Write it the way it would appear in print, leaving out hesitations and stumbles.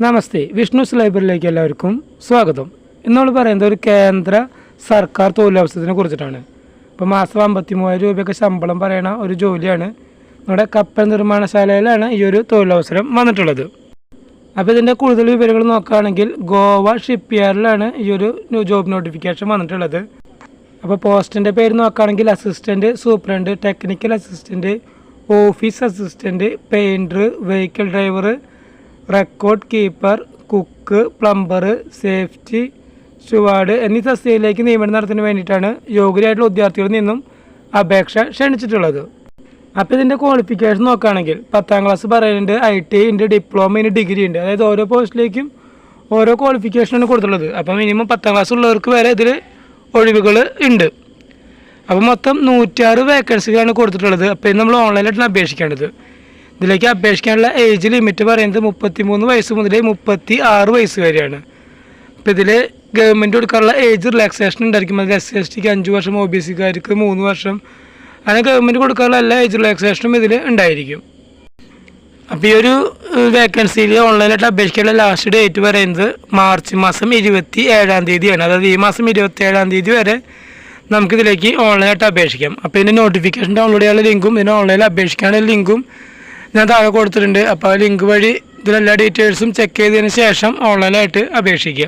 നമസ്തേ, വിഷ്ണുസ് ലൈബ്രറിയിലേക്ക് എല്ലാവർക്കും സ്വാഗതം. ഇന്നോട് പറയുന്നത് ഒരു കേന്ദ്ര സർക്കാർ തൊഴിലവസരത്തിനെ കുറിച്ചിട്ടാണ്. ഇപ്പോൾ മാസം 53,000 രൂപയൊക്കെ ശമ്പളം പറയണ ഒരു ജോലിയാണ്. നമ്മുടെ കപ്പൽ നിർമ്മാണശാലയിലാണ് ഈ ഒരു തൊഴിലവസരം വന്നിട്ടുള്ളത്. അപ്പോൾ ഇതിൻ്റെ കൂടുതൽ വിവരങ്ങൾ നോക്കുകയാണെങ്കിൽ ഗോവ ഷിപ്പ് യാർഡിലാണ് ഈ ഒരു ജോബ് നോട്ടിഫിക്കേഷൻ വന്നിട്ടുള്ളത്. അപ്പോൾ പോസ്റ്റിൻ്റെ പേര് നോക്കുകയാണെങ്കിൽ assistant superintendent, technical assistant, office assistant, painter, vehicle driver, record keeper, cook, plumber, safety steward എന്നീ തസ്തികയിലേക്ക് നിയമനം നടത്തുന്നതിന് വേണ്ടിയിട്ടാണ് യോഗ്യരായിട്ടുള്ള ഉദ്യോഗാർത്ഥികളിൽ നിന്നും അപേക്ഷ ക്ഷണിച്ചിട്ടുള്ളത്. അപ്പോൾ ഇതിൻ്റെ ക്വാളിഫിക്കേഷൻ നോക്കുകയാണെങ്കിൽ 10ാം ക്ലാസ് പറയുന്നുണ്ട്, ITI ഉണ്ട്, ഡിപ്ലോമ ഉണ്ട്, ഡിഗ്രി ഉണ്ട്. അതായത് ഓരോ പോസ്റ്റിലേക്കും ഓരോ ക്വാളിഫിക്കേഷനാണ് കൊടുത്തുള്ളത്. അപ്പോൾ മിനിമം 10ാം ക്ലാസ് ഉള്ളവർക്ക് വരെ ഇതിൽ ഒഴിവുകൾ ഉണ്ട്. അപ്പോൾ മൊത്തം 106 വേക്കൻസികളാണ് കൊടുത്തിട്ടുള്ളത്. അപ്പോൾ ഇത് നമ്മൾ ഓൺലൈനായിട്ടാണ് അപേക്ഷിക്കേണ്ടത്. ഇതിലേക്ക് അപേക്ഷിക്കാനുള്ള ഏജ് ലിമിറ്റ് പറയുന്നത് 33 വയസ്സ് മുതൽ 36 വയസ്സ് വരെയാണ്. അപ്പോൾ ഇതിൽ ഗവൺമെൻറ് കൊടുക്കാനുള്ള ഏജ് റിലാക്സേഷൻ ഉണ്ടായിരിക്കും. അത് SC/ST 5 വർഷം, OBC-കാർക്ക് 3 വർഷം, അങ്ങനെ ഗവൺമെൻറ് കൊടുക്കാനുള്ള എല്ലാ ഏജ് റിലാക്സേഷനും ഇതിൽ ഉണ്ടായിരിക്കും. അപ്പോൾ ഈ ഒരു വേക്കൻസിയിൽ ഓൺലൈനായിട്ട് അപേക്ഷിക്കാനുള്ള ലാസ്റ്റ് ഡേറ്റ് പറയുന്നത് മാർച്ച് മാസം 27-ാം തീയതിയാണ്. അതായത് ഈ മാസം 27-ാം തീയതി വരെ നമുക്കിതിലേക്ക് ഓൺലൈനായിട്ട് അപേക്ഷിക്കാം. അപ്പോൾ ഇതിൻ്റെ നോട്ടിഫിക്കേഷൻ ഡൗൺലോഡ് ചെയ്യാനുള്ള ലിങ്കും ഇതിന് ഓൺലൈനിൽ അപേക്ഷിക്കാനുള്ള ലിങ്കും ഞാൻ താഴെ കൊടുത്തിട്ടുണ്ട്. അപ്പോൾ ആ ലിങ്ക് വഴി ഇതിലെല്ലാ ഡീറ്റെയിൽസും ചെക്ക് ചെയ്തതിന് ശേഷം ഓൺലൈനായിട്ട് അപേക്ഷിക്കുക.